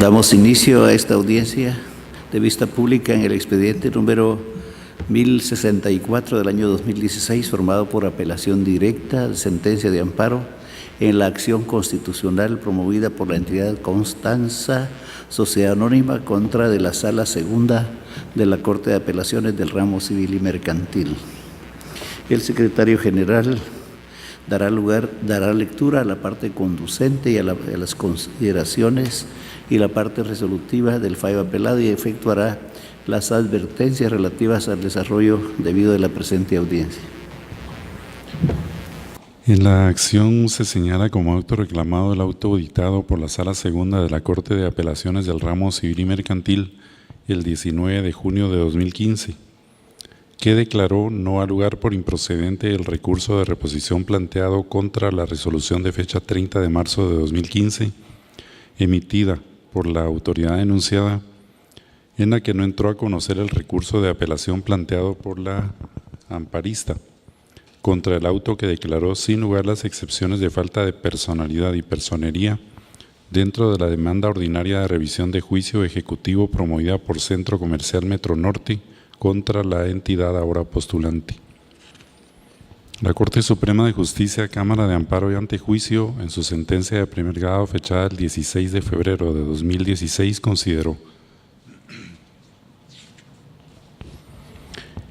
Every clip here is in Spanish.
Damos inicio a esta audiencia de vista pública en el expediente número 1064 del año 2016, formado por apelación directa de sentencia de amparo en la acción constitucional promovida por la entidad Constanza Sociedad Anónima contra de la Sala Segunda de la Corte de Apelaciones del Ramo Civil y Mercantil. El secretario general dará lectura a la parte conducente y a las consideraciones y la parte resolutiva del fallo apelado y efectuará las advertencias relativas al desarrollo debido de la presente audiencia. En la acción se señala como auto reclamado el auto dictado por la Sala Segunda de la Corte de Apelaciones del Ramo Civil y Mercantil el 19 de junio de 2015, que declaró no al lugar por improcedente el recurso de reposición planteado contra la resolución de fecha 30 de marzo de 2015, emitida por la autoridad denunciada, en la que no entró a conocer el recurso de apelación planteado por la amparista contra el auto que declaró sin lugar las excepciones de falta de personalidad y personería dentro de la demanda ordinaria de revisión de juicio ejecutivo promovida por Centro Comercial Metro Norte contra la entidad ahora postulante. La Corte Suprema de Justicia, Cámara de Amparo y Antejuicio, en su sentencia de primer grado fechada el 16 de febrero de 2016, consideró: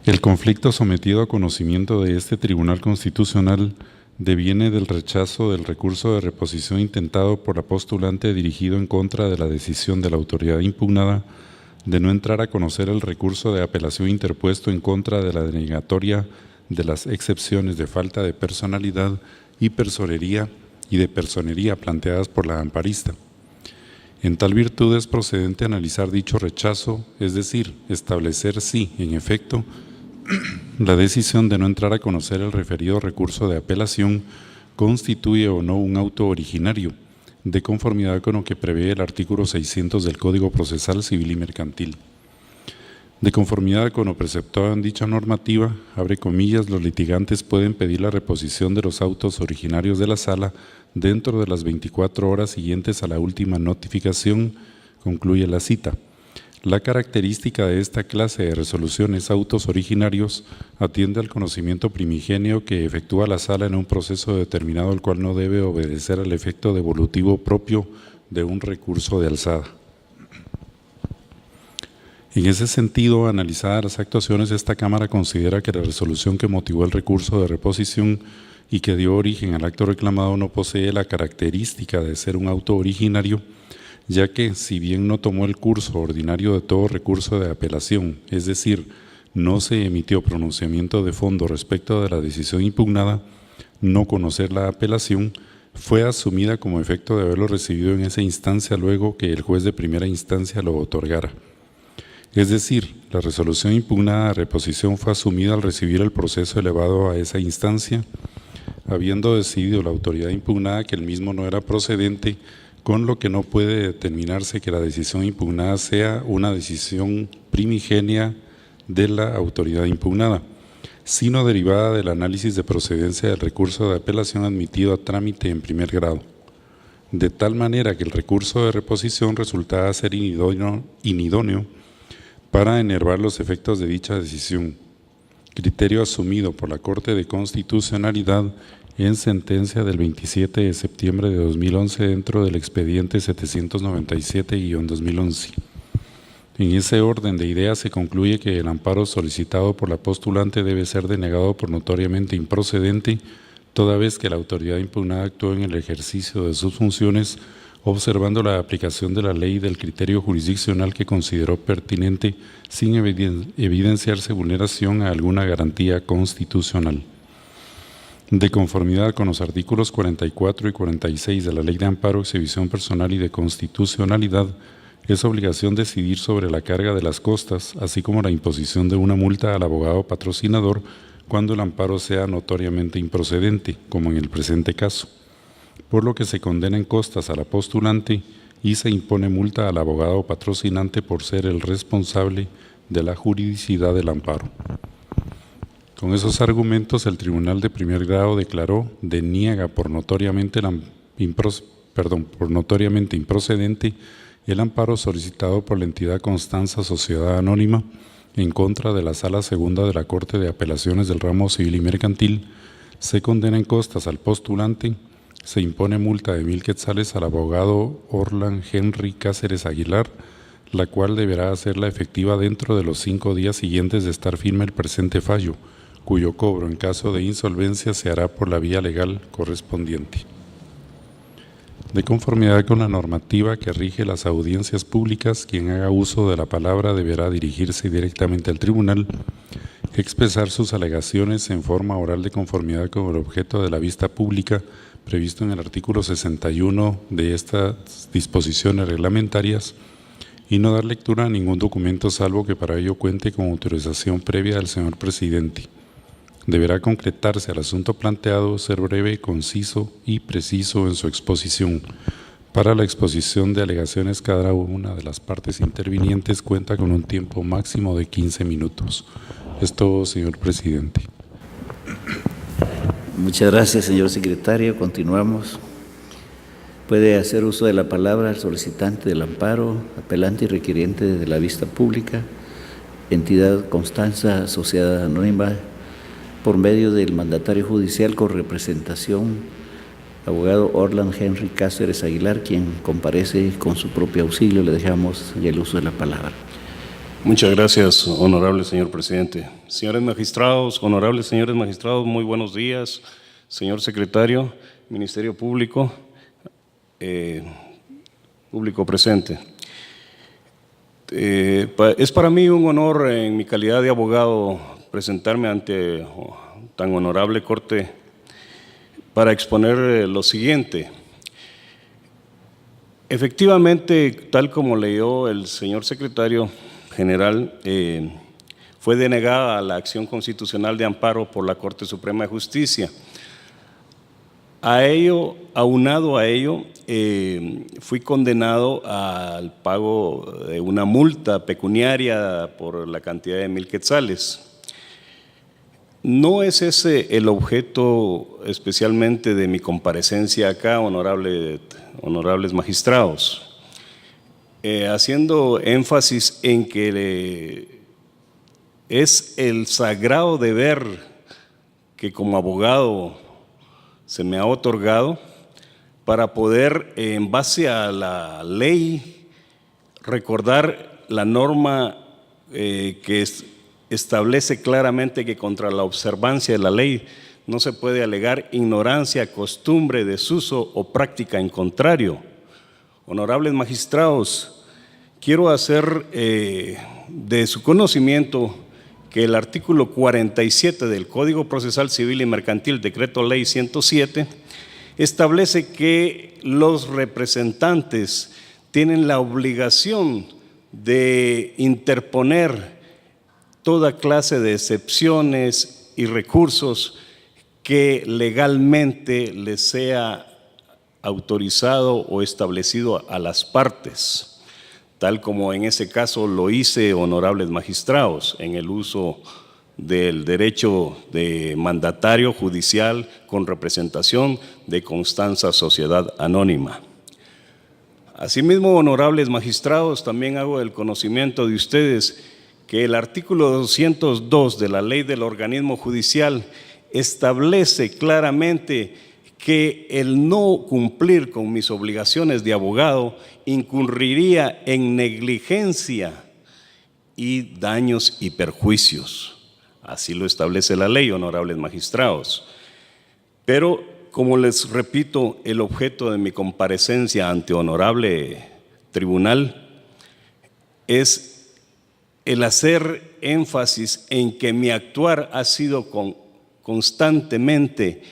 el conflicto sometido a conocimiento de este Tribunal Constitucional deviene del rechazo del recurso de reposición intentado por la postulante dirigido en contra de la decisión de la autoridad impugnada de no entrar a conocer el recurso de apelación interpuesto en contra de la denegatoria de las excepciones de falta de personalidad y personería planteadas por la amparista. En tal virtud es procedente analizar dicho rechazo, es decir, establecer si, en efecto, la decisión de no entrar a conocer el referido recurso de apelación constituye o no un auto originario, de conformidad con lo que prevé el artículo 600 del Código Procesal Civil y Mercantil. De conformidad con lo preceptuado en dicha normativa, abre comillas, los litigantes pueden pedir la reposición de los autos originarios de la sala dentro de las 24 horas siguientes a la última notificación, concluye la cita. La característica de esta clase de resoluciones autos originarios atiende al conocimiento primigenio que efectúa la sala en un proceso determinado, el cual no debe obedecer al efecto devolutivo propio de un recurso de alzada. En ese sentido, analizadas las actuaciones, esta Cámara considera que la resolución que motivó el recurso de reposición y que dio origen al acto reclamado no posee la característica de ser un auto originario, ya que, si bien no tomó el curso ordinario de todo recurso de apelación, es decir, no se emitió pronunciamiento de fondo respecto de la decisión impugnada, no conocer la apelación fue asumida como efecto de haberlo recibido en esa instancia luego que el juez de primera instancia lo otorgara. Es decir, la resolución impugnada de reposición fue asumida al recibir el proceso elevado a esa instancia, habiendo decidido la autoridad impugnada que el mismo no era procedente, con lo que no puede determinarse que la decisión impugnada sea una decisión primigenia de la autoridad impugnada, sino derivada del análisis de procedencia del recurso de apelación admitido a trámite en primer grado, de tal manera que el recurso de reposición resultaba ser inidóneo para enervar los efectos de dicha decisión, criterio asumido por la Corte de Constitucionalidad en sentencia del 27 de septiembre de 2011 dentro del expediente 797-2011. En ese orden de ideas se concluye que el amparo solicitado por la postulante debe ser denegado por notoriamente improcedente, toda vez que la autoridad impugnada actuó en el ejercicio de sus funciones observando la aplicación de la ley del criterio jurisdiccional que consideró pertinente sin evidenciarse vulneración a alguna garantía constitucional. De conformidad con los artículos 44 y 46 de la Ley de Amparo, Exhibición Personal y de Constitucionalidad, es obligación decidir sobre la carga de las costas, así como la imposición de una multa al abogado patrocinador cuando el amparo sea notoriamente improcedente, como en el presente caso, por lo que se condena en costas a la postulante y se impone multa al abogado patrocinante por ser el responsable de la juridicidad del amparo. Con esos argumentos, el Tribunal de Primer Grado declaró deniega por notoriamente improcedente el amparo solicitado por la entidad Constanza Sociedad Anónima en contra de la Sala Segunda de la Corte de Apelaciones del Ramo Civil y Mercantil, se condena en costas al postulante, se impone multa de 1,000 quetzales al abogado Orlan Henry Cáceres Aguilar, la cual deberá hacerla efectiva dentro de los 5 días siguientes de estar firme el presente fallo, cuyo cobro en caso de insolvencia se hará por la vía legal correspondiente. De conformidad con la normativa que rige las audiencias públicas, quien haga uso de la palabra deberá dirigirse directamente al tribunal, expresar sus alegaciones en forma oral de conformidad con el objeto de la vista pública previsto en el artículo 61 de estas disposiciones reglamentarias y no dar lectura a ningún documento salvo que para ello cuente con autorización previa del señor presidente. Deberá concretarse al asunto planteado, ser breve, conciso y preciso en su exposición. Para la exposición de alegaciones, cada una de las partes intervinientes cuenta con un tiempo máximo de 15 minutos. Es todo, señor presidente. Muchas gracias, señor secretario. Continuamos. Puede hacer uso de la palabra el solicitante del amparo, apelante y requiriente de la vista pública, entidad Constanza Sociedad Anónima, por medio del mandatario judicial con representación, abogado Orlan Henry Cáceres Aguilar, quien comparece con su propio auxilio. Le dejamos el uso de la palabra. Muchas gracias, honorable señor presidente. Señores magistrados, honorables señores magistrados, muy buenos días. Señor secretario, Ministerio Público, público presente. Es para mí un honor en mi calidad de abogado presentarme ante tan honorable corte para exponer lo siguiente. Efectivamente, tal como leyó el señor secretario general, fue denegada la acción constitucional de amparo por la Corte Suprema de Justicia. Aunado a ello, fui condenado al pago de una multa pecuniaria por la cantidad de 1,000 quetzales. No es ese el objeto especialmente de mi comparecencia acá, honorables magistrados. Haciendo énfasis en que es el sagrado deber que como abogado se me ha otorgado para poder, en base a la ley, recordar la norma que establece claramente que contra la observancia de la ley no se puede alegar ignorancia, costumbre, desuso o práctica en contrario. Honorables magistrados, quiero hacer de su conocimiento que el artículo 47 del Código Procesal Civil y Mercantil, Decreto Ley 107, establece que los representantes tienen la obligación de interponer toda clase de excepciones y recursos que legalmente les sea autorizado o establecido a las partes, tal como en ese caso lo hice, honorables magistrados, en el uso del derecho de mandatario judicial con representación de Constanza Sociedad Anónima. Asimismo, honorables magistrados, también hago el conocimiento de ustedes que el artículo 202 de la Ley del Organismo Judicial establece claramente que el no cumplir con mis obligaciones de abogado incurriría en negligencia y daños y perjuicios. Así lo establece la ley, honorables magistrados. Pero, como les repito, el objeto de mi comparecencia ante honorable tribunal es el hacer énfasis en que mi actuar ha sido constantemente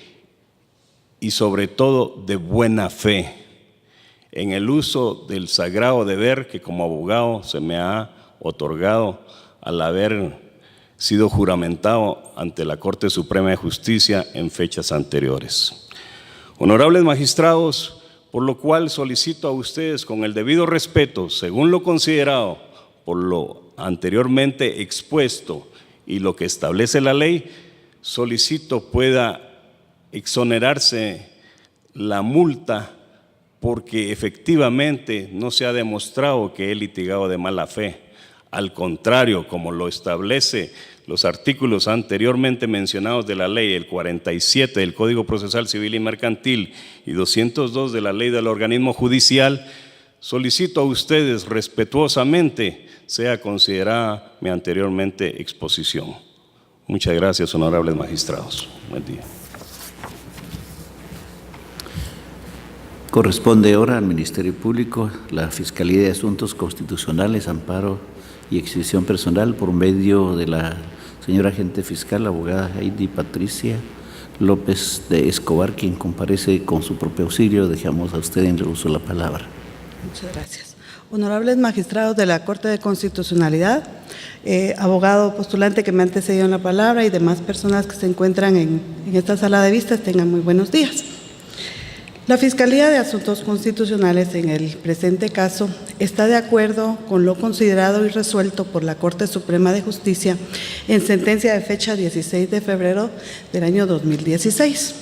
y sobre todo de buena fe en el uso del sagrado deber que como abogado se me ha otorgado al haber sido juramentado ante la Corte Suprema de Justicia en fechas anteriores. Honorables magistrados, por lo cual solicito a ustedes con el debido respeto, según lo considerado por lo anteriormente expuesto y lo que establece la ley, solicito pueda exonerarse la multa porque efectivamente no se ha demostrado que he litigado de mala fe. Al contrario, como lo establece los artículos anteriormente mencionados de la ley, el 47 del Código Procesal Civil y Mercantil y 202 de la Ley del Organismo Judicial, solicito a ustedes respetuosamente sea considerada mi anteriormente exposición. Muchas gracias, honorables magistrados. Buen día. Corresponde ahora al Ministerio Público la Fiscalía de Asuntos Constitucionales, Amparo y Exhibición Personal por medio de la señora agente fiscal, abogada Heidi Patricia López de Escobar, quien comparece con su propio auxilio. Dejamos a usted en el uso la palabra. Muchas gracias. Honorables magistrados de la Corte de Constitucionalidad, abogado postulante que me ha antecedido en la palabra y demás personas que se encuentran en esta sala de vistas, tengan muy buenos días. La Fiscalía de Asuntos Constitucionales en el presente caso está de acuerdo con lo considerado y resuelto por la Corte Suprema de Justicia en sentencia de fecha 16 de febrero del año 2016.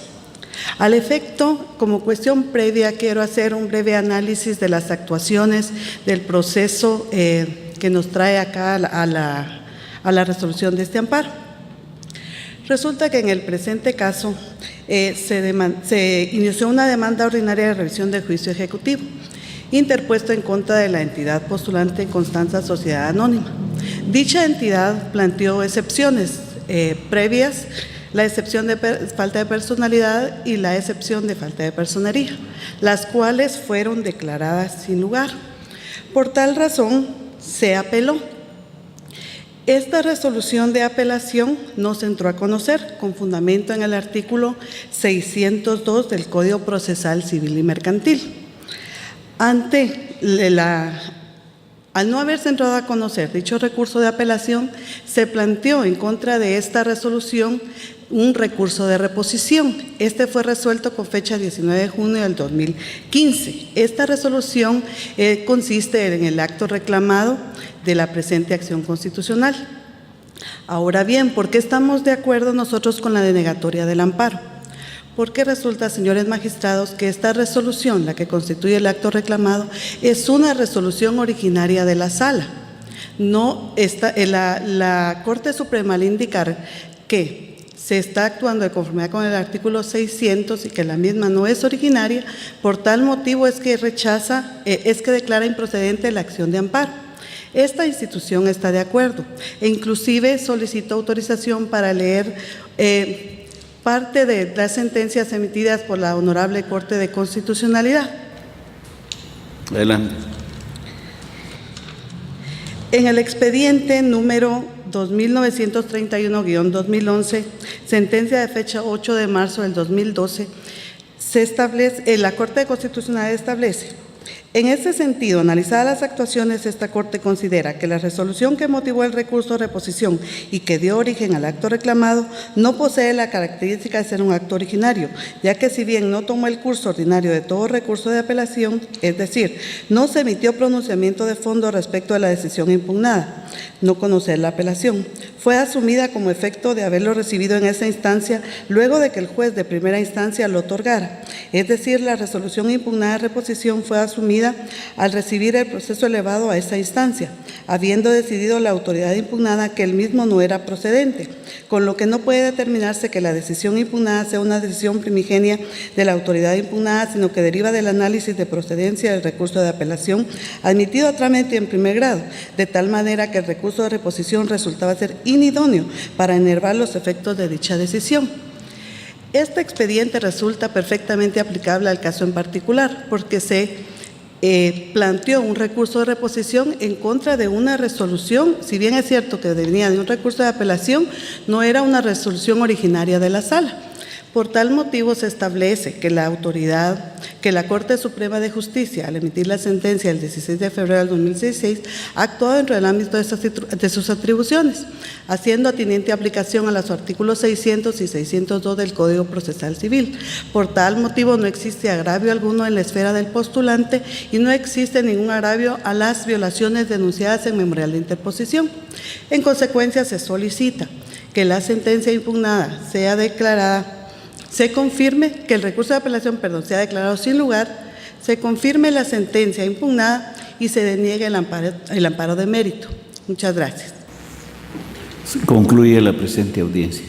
Al efecto, como cuestión previa, quiero hacer un breve análisis de las actuaciones del proceso que nos trae acá a la resolución de este amparo. Resulta que en el presente caso se inició una demanda ordinaria de revisión del juicio ejecutivo, interpuesto en contra de la entidad postulante Constanza Sociedad Anónima. Dicha entidad planteó excepciones previas, la excepción de falta de personalidad y la excepción de falta de personería, las cuales fueron declaradas sin lugar. Por tal razón, se apeló. Esta resolución de apelación no se entró a conocer con fundamento en el artículo 602 del Código Procesal Civil y Mercantil. Al no haberse entrado a conocer dicho recurso de apelación, se planteó en contra de esta resolución un recurso de reposición. Este fue resuelto con fecha 19 de junio del 2015. Esta resolución consiste en el acto reclamado de la presente acción constitucional. Ahora bien, ¿por qué estamos de acuerdo nosotros con la denegatoria del amparo? Porque resulta, señores magistrados, que esta resolución, la que constituye el acto reclamado, es una resolución originaria de la sala. No está, la Corte Suprema, al indicar que se está actuando de conformidad con el artículo 600 y que la misma no es originaria, por tal motivo es que declara improcedente la acción de amparo. Esta institución está de acuerdo e inclusive solicitó autorización para leer parte de las sentencias emitidas por la Honorable Corte de Constitucionalidad. Adelante. En el expediente número 2931-2011, sentencia de fecha 8 de marzo del 2012, la Corte de Constitucionalidad establece: en este sentido, analizadas las actuaciones, esta Corte considera que la resolución que motivó el recurso de reposición y que dio origen al acto reclamado no posee la característica de ser un acto originario, ya que si bien no tomó el curso ordinario de todo recurso de apelación, es decir, no se emitió pronunciamiento de fondo respecto a la decisión impugnada, no conocer la apelación, fue asumida como efecto de haberlo recibido en esa instancia luego de que el juez de primera instancia lo otorgara. Es decir, la resolución impugnada de reposición fue asumida al recibir el proceso elevado a esa instancia, habiendo decidido la autoridad impugnada que el mismo no era procedente, con lo que no puede determinarse que la decisión impugnada sea una decisión primigenia de la autoridad impugnada, sino que deriva del análisis de procedencia del recurso de apelación admitido a trámite en primer grado, de tal manera que el recurso de reposición resultaba ser inidóneo para enervar los efectos de dicha decisión. Este expediente resulta perfectamente aplicable al caso en particular, porque se planteó un recurso de reposición en contra de una resolución. Si bien es cierto que venía de un recurso de apelación, no era una resolución originaria de la sala. Por tal motivo se establece que la Corte Suprema de Justicia, al emitir la sentencia el 16 de febrero del 2016, ha actuado dentro del ámbito de sus atribuciones, haciendo atinente aplicación a los artículos 600 y 602 del Código Procesal Civil. Por tal motivo no existe agravio alguno en la esfera del postulante y no existe ningún agravio a las violaciones denunciadas en memorial de interposición. En consecuencia, se solicita que la sentencia impugnada se confirme que el recurso de apelación, sea declarado sin lugar, se confirme la sentencia impugnada y se deniegue el amparo de mérito. Muchas gracias. Se concluye la presente audiencia.